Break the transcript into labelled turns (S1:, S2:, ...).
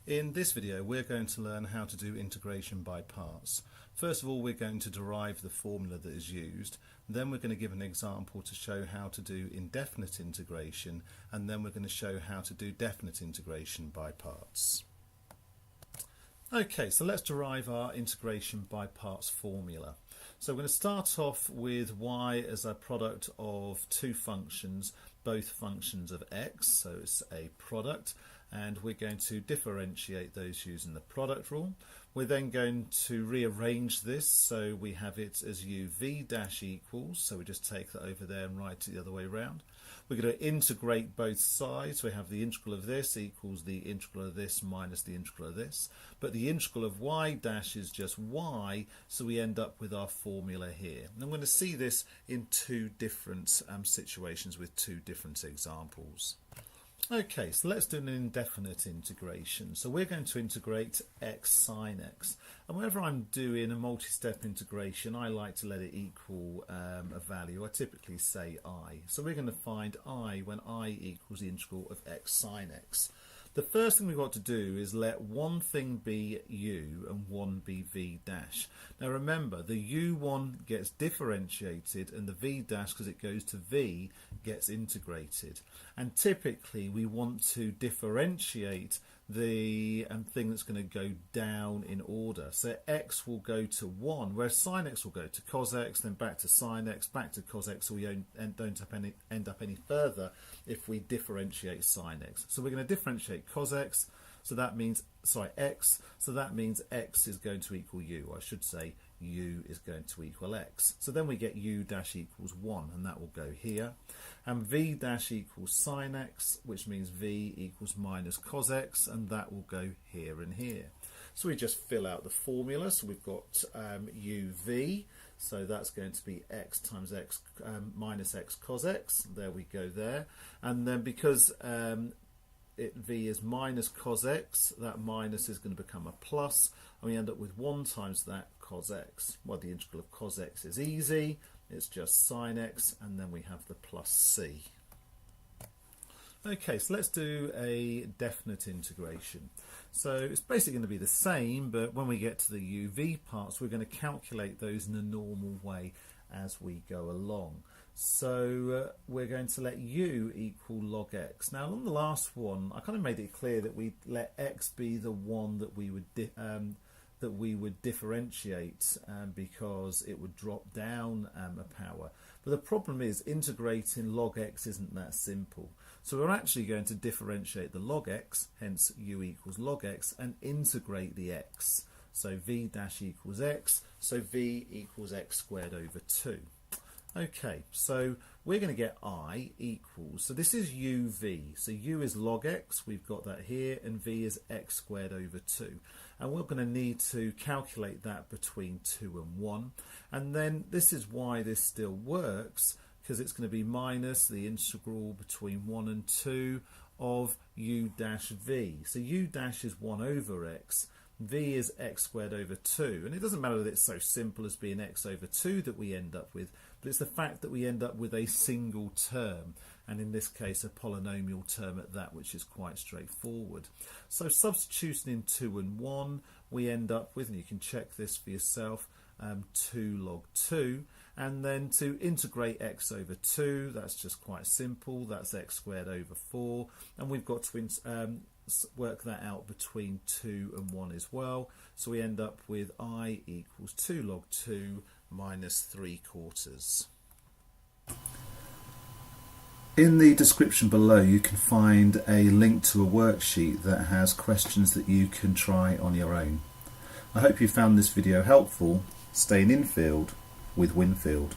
S1: In this video we're going to learn how to do integration by parts. First of all, we're going to derive the formula that is used, then we're going to give an example to show how to do indefinite integration, and then we're going to show how to do definite integration by parts. Okay, so let's derive our integration by parts formula. So we're going to start off with y as a product of two functions, both functions of x, so it's a product, and we're going to differentiate those using the product rule. We're then going to rearrange this so we have it as uv dash equals, so we just take that over there and write it the other way around. We're going to integrate both sides. We have the integral of this equals the integral of this minus the integral of this, but the integral of y dash is just y, so we end up with our formula here. And I'm going to see this in two different situations with two different examples. Okay, so let's do an indefinite integration. So we're going to integrate x sine x. And whenever I'm doing a multi-step integration, I like to let it equal a value. I typically say I. So we're going to find I when I equals the integral of x sine x. The first thing we've got to do is let one thing be u and one be v dash. Now remember, the u1 gets differentiated and the v dash, because it goes to v, gets integrated. And typically we want to differentiate the thing that's going to go down in order. So x will go to 1, whereas sine x will go to cos x, then back to sine x, back to cos x, so we don't end up any further if we differentiate sine x. So we're going to differentiate cos x, so that means, x, so that means x is going to equal u. I should say u is going to equal x. So then we get u dash equals 1, and that will go here. And v dash equals sine x, which means v equals minus cos x, and that will go here and here. So we just fill out the formula. So we've got uv, so that's going to be x times x minus x cos x. There we go there. And then because v is minus cos x, that minus is going to become a plus, and we end up with 1 times that cos x. Well, the integral of cos x is easy, it's just sine x, and then we have the plus c. Okay, so let's do a definite integration. So it's basically going to be the same, but when we get to the uv parts, we're going to calculate those in a normal way as we go along. So we're going to let u equal log x. Now on the last one, I kind of made it clear that we let x be the one that we would differentiate because it would drop down a power. But the problem is integrating log x isn't that simple. So we're actually going to differentiate the log x, hence u equals log x, and integrate the x. So v dash equals x, so v equals x squared over 2. Okay, so we're going to get I equals, so this is uv, so u is log x, we've got that here, and v is x squared over 2. And we're going to need to calculate that between 2 and 1. And then this is why this still works, because it's going to be minus the integral between 1 and 2 of u dash v. So u dash is 1 over x, v is x squared over 2, and it doesn't matter that it's so simple as being x over 2 that we end up with, but it's the fact that we end up with a single term, and in this case a polynomial term at that, which is quite straightforward. So substituting in 2 and 1, we end up with, and you can check this for yourself, 2 log 2, and then to integrate x over 2, that's just quite simple, that's x squared over 4, and we've got to work that out between 2 and 1 as well, so we end up with I equals 2 log 2 minus 3/4. In the description below you can find a link to a worksheet that has questions that you can try on your own. I hope you found this video helpful. Stay in field with Winfield.